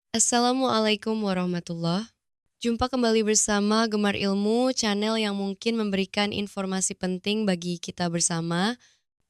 Assalamualaikum warahmatullah. Jumpa kembali bersama Gemar Ilmu, channel yang mungkin memberikan informasi penting bagi kita bersama.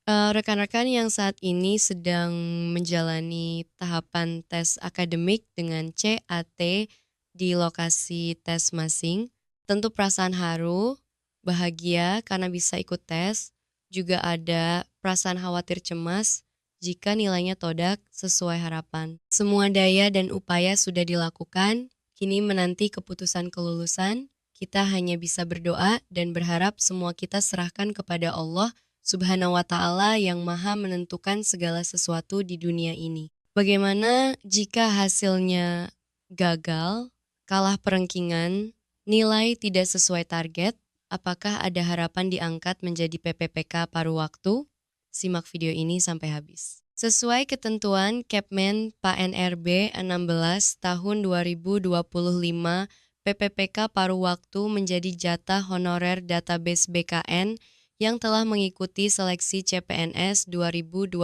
Rekan-rekan yang saat ini sedang menjalani tahapan tes akademik dengan CAT di lokasi tes masing, tentu perasaan haru, bahagia karena bisa ikut tes, juga ada perasaan khawatir cemas jika nilainya todak sesuai harapan. Semua daya dan upaya sudah dilakukan, kini menanti keputusan kelulusan. Kita hanya bisa berdoa dan berharap semua kita serahkan kepada Allah Subhanahu wa Ta'ala yang Maha menentukan segala sesuatu di dunia ini. Bagaimana jika hasilnya gagal, kalah perengkingan, nilai tidak sesuai target? Apakah ada harapan diangkat menjadi PPPK paruh waktu? Simak video ini sampai habis. Sesuai ketentuan Kepmen PANRB 16 tahun 2025, PPPK paruh waktu menjadi jatah honorer database BKN yang telah mengikuti seleksi CPNS 2024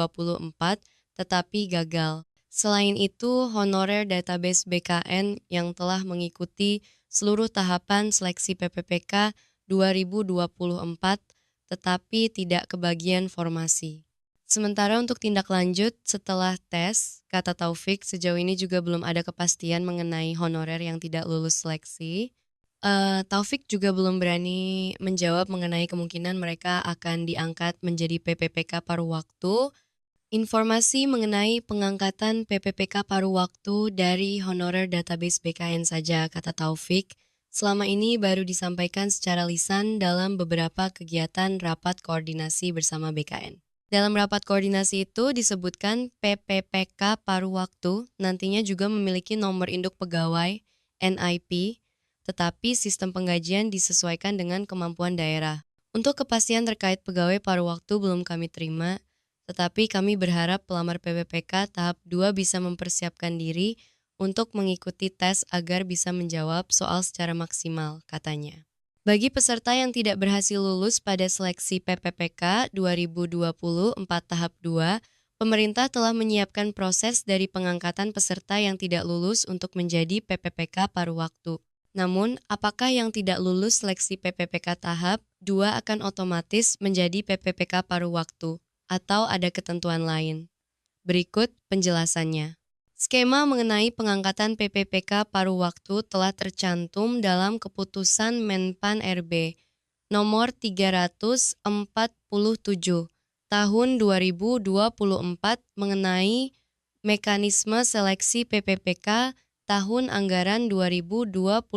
tetapi gagal. Selain itu, honorer database BKN yang telah mengikuti seluruh tahapan seleksi PPPK 2024 tetapi tidak kebagian formasi. Sementara untuk tindak lanjut setelah tes, kata Taufik, sejauh ini juga belum ada kepastian mengenai honorer yang tidak lulus seleksi. Taufik juga belum berani menjawab mengenai kemungkinan mereka akan diangkat menjadi PPPK paruh waktu. Informasi mengenai pengangkatan PPPK paruh waktu dari honorer database BKN saja, kata Taufik. Selama ini baru disampaikan secara lisan dalam beberapa kegiatan rapat koordinasi bersama BKN. Dalam rapat koordinasi itu disebutkan PPPK paruh waktu nantinya juga memiliki nomor induk pegawai NIP, tetapi sistem penggajian disesuaikan dengan kemampuan daerah. Untuk kepastian terkait pegawai paruh waktu belum kami terima, tetapi kami berharap pelamar PPPK tahap 2 bisa mempersiapkan diri untuk mengikuti tes agar bisa menjawab soal secara maksimal, katanya. Bagi peserta yang tidak berhasil lulus pada seleksi PPPK 2024 tahap 2, pemerintah telah menyiapkan proses dari pengangkatan peserta yang tidak lulus untuk menjadi PPPK paruh waktu. Namun, apakah yang tidak lulus seleksi PPPK tahap 2 akan otomatis menjadi PPPK paruh waktu? Atau ada ketentuan lain? Berikut penjelasannya. Skema mengenai pengangkatan PPPK paruh waktu telah tercantum dalam Keputusan Menpan RB nomor 347 tahun 2024 mengenai mekanisme seleksi PPPK tahun anggaran 2024.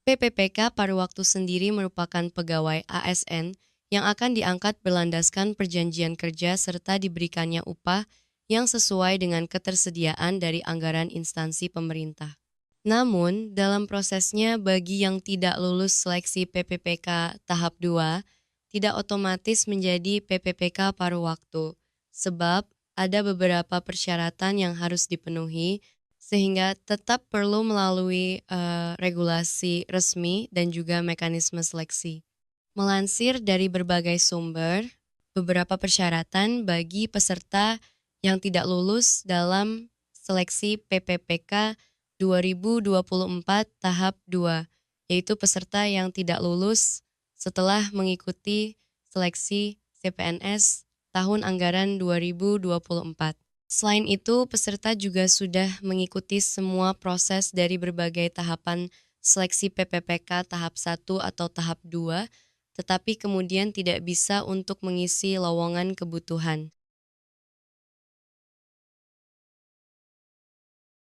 PPPK paruh waktu sendiri merupakan pegawai ASN yang akan diangkat berlandaskan perjanjian kerja serta diberikannya upah yang sesuai dengan ketersediaan dari anggaran instansi pemerintah. Namun, dalam prosesnya bagi yang tidak lulus seleksi PPPK tahap 2, tidak otomatis menjadi PPPK paruh waktu, sebab ada beberapa persyaratan yang harus dipenuhi sehingga tetap perlu melalui regulasi resmi dan juga mekanisme seleksi. Melansir dari berbagai sumber, beberapa persyaratan bagi peserta yang tidak lulus dalam seleksi PPPK 2024 tahap 2, yaitu peserta yang tidak lulus setelah mengikuti seleksi CPNS tahun anggaran 2024. Selain itu, peserta juga sudah mengikuti semua proses dari berbagai tahapan seleksi PPPK tahap 1 atau tahap 2, tetapi kemudian tidak bisa untuk mengisi lowongan kebutuhan.